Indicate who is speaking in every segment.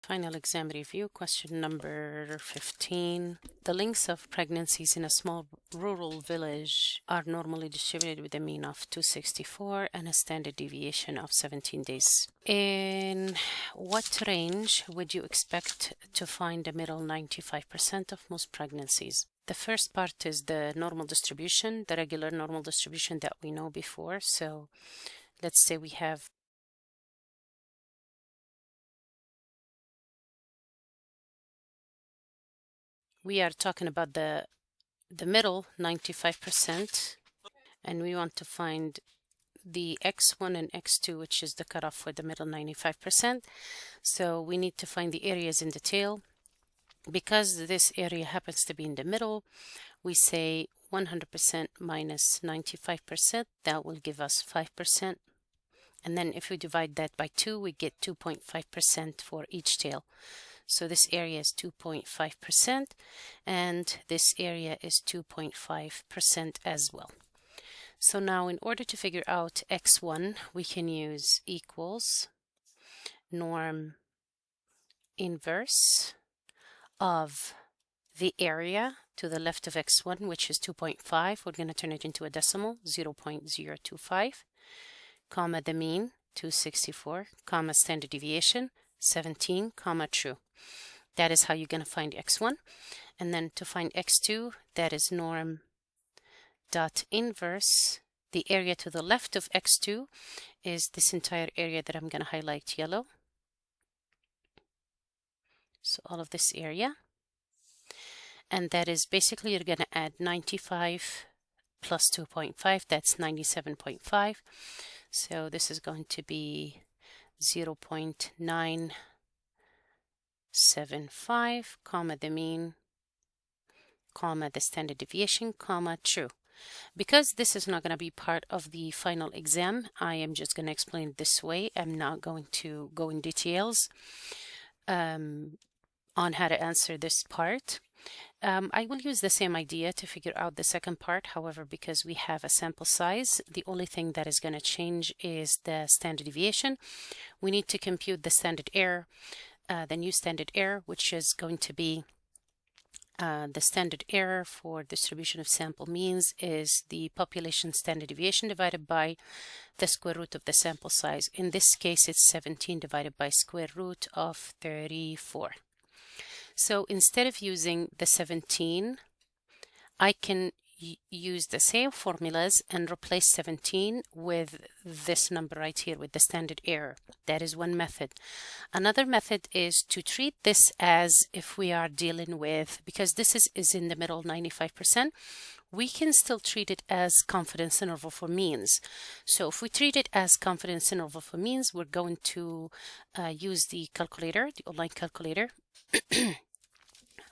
Speaker 1: Final exam review, question number 15. The lengths of pregnancies in a small rural village are normally distributed with a mean of 264 and a standard deviation of 17 days. In what range would you expect to find the middle 95% of most pregnancies? The first part is the normal distribution, the regular normal distribution that we know before. So let's say we are talking about the middle 95%, and we want to find the x1 and x2, which is the cutoff for the middle 95%. So we need to find the areas in the tail. Because this area happens to be in the middle, we say 100% minus 95%, that will give us 5%. And then if we divide that by 2, we get 2.5% for each tail. So this area is 2.5%, and this area is 2.5% as well. So now in order to figure out x1, we can use equals norm inverse of the area to the left of x1, which is 2.5. We're going to turn it into a decimal, 0.025, comma the mean, 264, comma standard deviation, 17, comma true. That is how you're going to find x1. And then to find x2, that is norm dot inverse. The area to the left of x2 is this entire area that I'm going to highlight yellow. So all of this area. And that is basically you're going to add 95 plus 2.5, that's 97.5. So this is going to be 0.975, comma the mean, comma the standard deviation, comma true. Because this is not going to be part of the final exam, I am just going to explain it this way. I'm not going to go in details on how to answer this part. I will use the same idea to figure out the second part. However, because we have a sample size, the only thing that is going to change is the standard deviation. We need to compute the standard error, the new standard error, which is going to be the standard error for distribution of sample means is the population standard deviation divided by the square root of the sample size. In this case, it's 17 divided by square root of 34. So instead of using the 17, I can use the same formulas and replace 17 with this number right here, with the standard error. That is one method. Another method is to treat this as if we are dealing with, because this is in the middle 95%, we can still treat it as confidence interval for means. So if we treat it as confidence interval for means, we're going to use the calculator, the online calculator,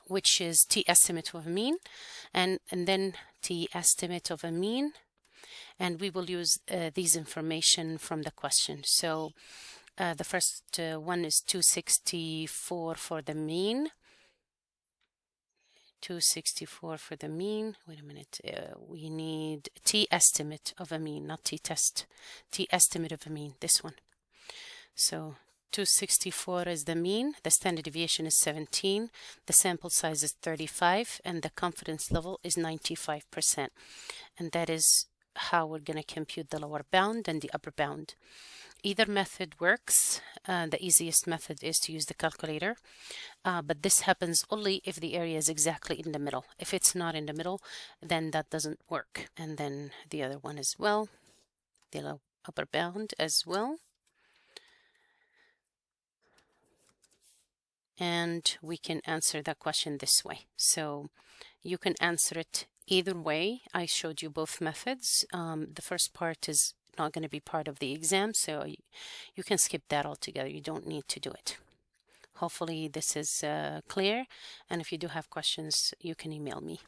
Speaker 1: which is t-estimate of a mean, and then t-estimate of a mean, and we will use these information from the question. So the first one is 264 for the mean. 264 for the mean. Wait a minute. We need t-estimate of a mean, not t-test. T-estimate of a mean, this one. So 264 is the mean, the standard deviation is 17, the sample size is 35, and the confidence level is 95%. And that is how we're going to compute the lower bound and the upper bound. Either method works. The easiest method is to use the calculator, but this happens only if the area is exactly in the middle. If it's not in the middle, then that doesn't work. And then the other one as well, the upper bound as well. And we can answer that question this way. So you can answer it either way. I showed you both methods. The first part is not going to be part of the exam, so you can skip that altogether. You don't need to do it. Hopefully this is clear, and if you do have questions, you can email me.